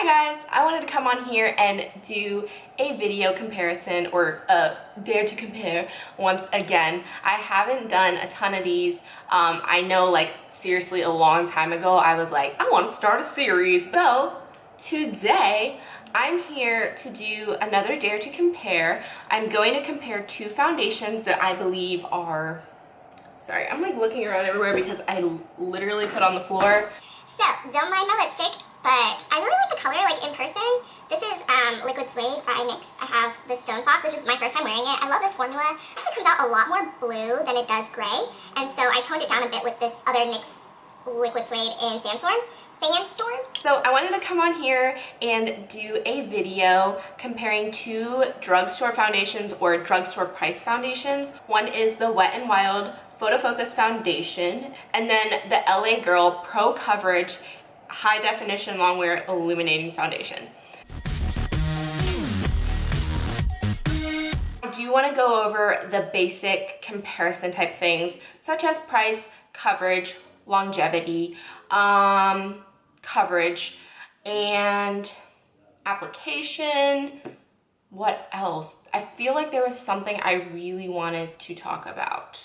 Hi guys, I wanted to come on here and do a video comparison or a dare to compare once again. I haven't done a ton of these. I know, like, seriously a long time ago I was like, I want to start a series. So today I'm here to do another dare to compare. I'm going to compare two foundations that I believe are, sorry, I'm like looking around everywhere because I literally put on the floor. So, don't mind my lipstick, but I really like the color, like in person. This is Liquid Suede by NYX. I have the Stone Fox. It's just my first time wearing it. I love this formula. It actually comes out a lot more blue than it does gray, and so I toned it down a bit with this other NYX Liquid Suede in Sandstorm. So I wanted to come on here and do a video comparing two drugstore foundations or drugstore price foundations. One is the Wet n Wild Photofocus foundation, and then the LA Girl Pro Coverage High Definition Longwear Illuminating Foundation. I do want to go over the basic comparison type things such as price, coverage, longevity, coverage, and application. What else? I feel like there was something I really wanted to talk about.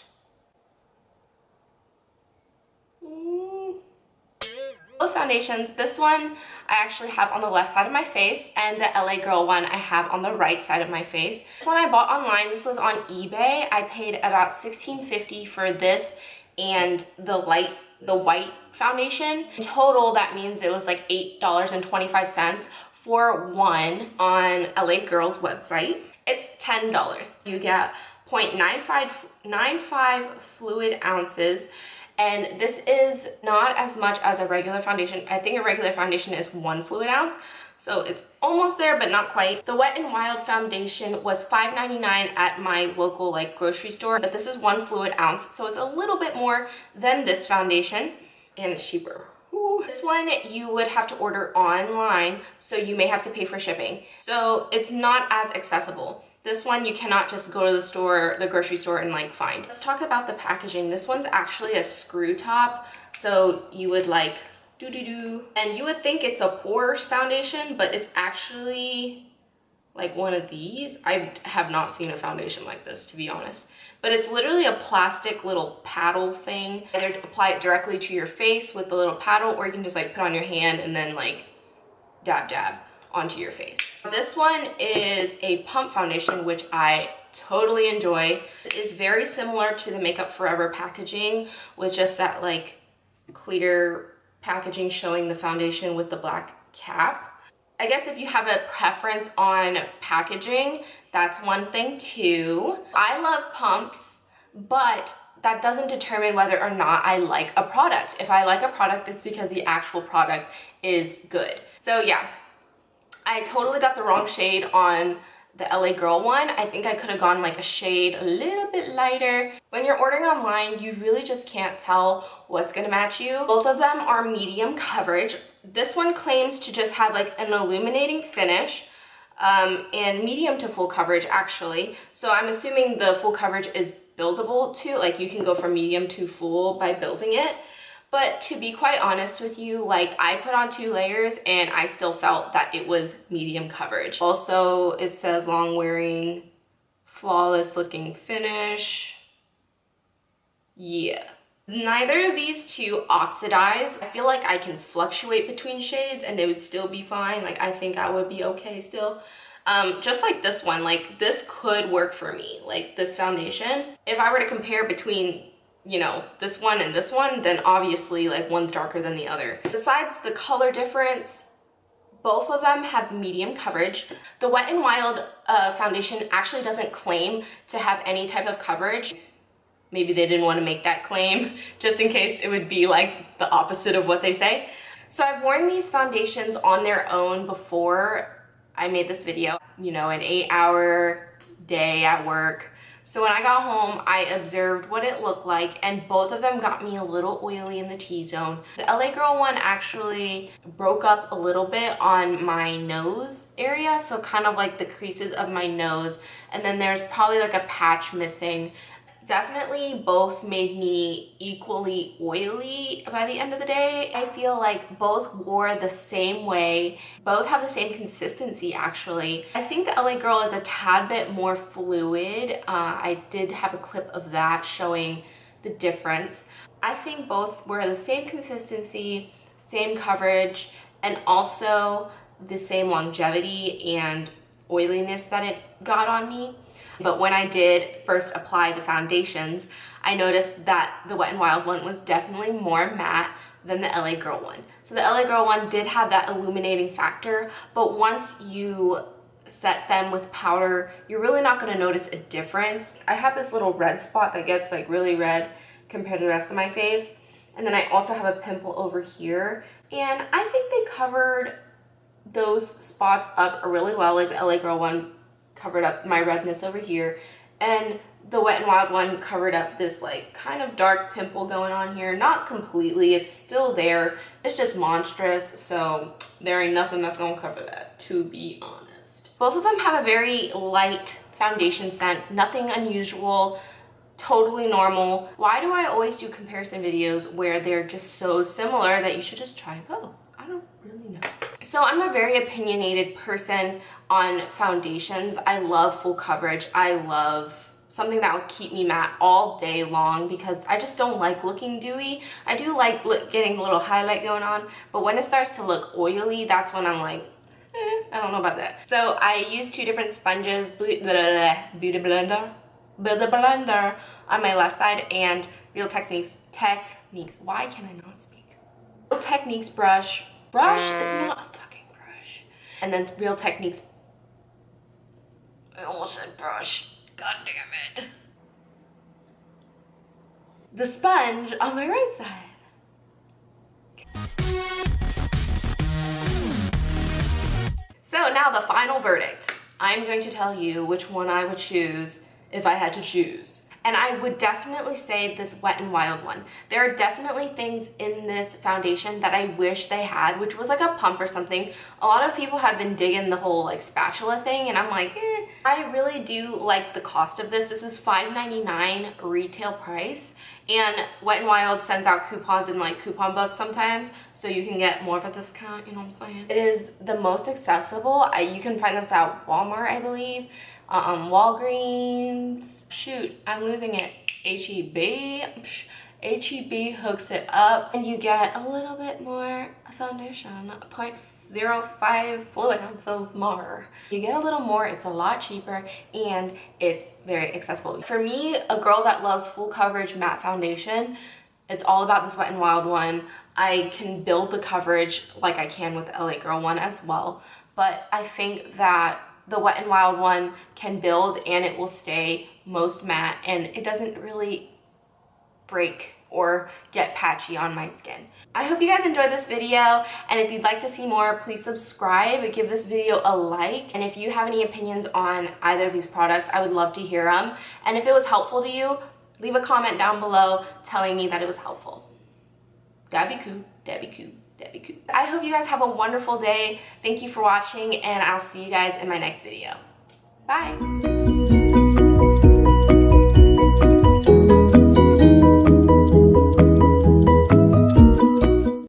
Both foundations, this one I actually have on the left side of my face, and the LA Girl one I have on the right side of my face. This one I bought online. This was on eBay. I paid about $16.50 for this and the white foundation. In total, that means it was like $8.25 for one on LA Girl's website. It's $10. You get 0.95 fluid ounces, and this is not as much as a regular foundation. I think a regular foundation is 1 fluid ounce, so it's almost there but not quite. The Wet n Wild foundation was $5.99 at my local like grocery store, but this is 1 fluid ounce, so it's a little bit more than this foundation, and it's cheaper. Ooh. This one you would have to order online, so you may have to pay for shipping, so it's not as accessible. This one you cannot just go to the store, the grocery store, and like find. Let's talk about the packaging. This one's actually a screw top, so you would like and you would think it's a pore foundation, but it's actually like one of these. I have not seen a foundation like this, to be honest, but it's literally a plastic little paddle thing. Either apply it directly to your face with the little paddle, or you can just like put on your hand and then like dab onto your face. This one is a pump foundation, which I totally enjoy. It is very similar to the Makeup Forever packaging, with just that like clear packaging showing the foundation with the black cap. I guess if you have a preference on packaging, that's one thing too. I love pumps, but that doesn't determine whether or not I like a product. If I like a product, it's because the actual product is good. So yeah, I totally got the wrong shade on the LA Girl one. I think I could have gone like a shade a little bit lighter. When you're ordering online, you really just can't tell what's gonna match you. Both of them are medium coverage. This one claims to just have like an illuminating finish, and medium to full coverage actually. So I'm assuming the full coverage is buildable too, like you can go from medium to full by building it. But to be quite honest with you, like I put on 2 layers and I still felt that it was medium coverage. Also, it says long wearing, flawless looking finish. Yeah. Neither of these two oxidize. I feel like I can fluctuate between shades and they would still be fine. Like I think I would be okay still. Just like this one, like this could work for me, like this foundation. If I were to compare between, you know, this one and this one, then obviously like one's darker than the other. Besides the color difference, both of them have medium coverage. The Wet n Wild foundation actually doesn't claim to have any type of coverage. Maybe they didn't want to make that claim just in case it would be like the opposite of what they say. So I've worn these foundations on their own before I made this video. You know, an 8-hour day at work. So when I got home, I observed what it looked like, and both of them got me a little oily in the T-zone. The LA Girl one actually broke up a little bit on my nose area, so kind of like the creases of my nose, and then there's probably like a patch missing. Definitely both made me equally oily by the end of the day. I feel like both wore the same way. Both have the same consistency actually. I think the LA Girl is a tad bit more fluid. I did have a clip of that showing the difference. I think both were the same consistency, same coverage, and also the same longevity and oiliness that it got on me. But when I did first apply the foundations, I noticed that the Wet n Wild one was definitely more matte than the LA Girl one. So the LA Girl one did have that illuminating factor, but once you set them with powder, you're really not going to notice a difference. I have this little red spot that gets like really red compared to the rest of my face. And then I also have a pimple over here. And I think they covered those spots up really well. Like the LA Girl one covered up my redness over here, and the Wet n Wild one covered up this like kind of dark pimple going on here. Not completely, it's still there, it's just monstrous, so there ain't nothing that's gonna cover that, to be honest. Both of them have a very light foundation scent, nothing unusual, totally normal. Why do I always do comparison videos where they're just so similar that you should just try both? I don't really know. So I'm a very opinionated person on foundations. I love full coverage. I love something that will keep me matte all day long because I just don't like looking dewy. I do like getting a little highlight going on, but when it starts to look oily, that's when I'm like, I don't know about that. So I use two different sponges, Beauty Blender on my left side and Real Techniques, why can I not speak? Real Techniques brush, it's not a fucking brush. And then Real Techniques, I almost said brush, god damn it. The sponge on my right side. So now the final verdict. I'm going to tell you which one I would choose if I had to choose. And I would definitely say this Wet n Wild one. There are definitely things in this foundation that I wish they had, which was like a pump or something. A lot of people have been digging the whole like spatula thing, and I'm like, I really do like the cost of this. This is $5.99 retail price, and Wet n Wild sends out coupons in like coupon books sometimes, so you can get more of a discount, you know what I'm saying? It is the most accessible. You can find this at Walmart, I believe, Walgreens. Shoot, I'm losing it. H-E-B. H-E-B hooks it up, and you get a little bit more foundation, 0.05 fluid ounces more. You get a little more, it's a lot cheaper, and it's very accessible. For me, a girl that loves full coverage matte foundation, it's all about this Wet n Wild one. I can build the coverage like I can with the LA Girl one as well, but I think that the Wet n Wild one can build and it will stay most matte, and it doesn't really break or get patchy on my skin. I hope you guys enjoyed this video, and if you'd like to see more, please subscribe, give this video a like, and if you have any opinions on either of these products, I would love to hear them. And if it was helpful to you, leave a comment down below telling me that it was helpful. That'd be cool, that'd be cool. That'd be cool. I hope you guys have a wonderful day. Thank you for watching, and I'll see you guys in my next video. Bye.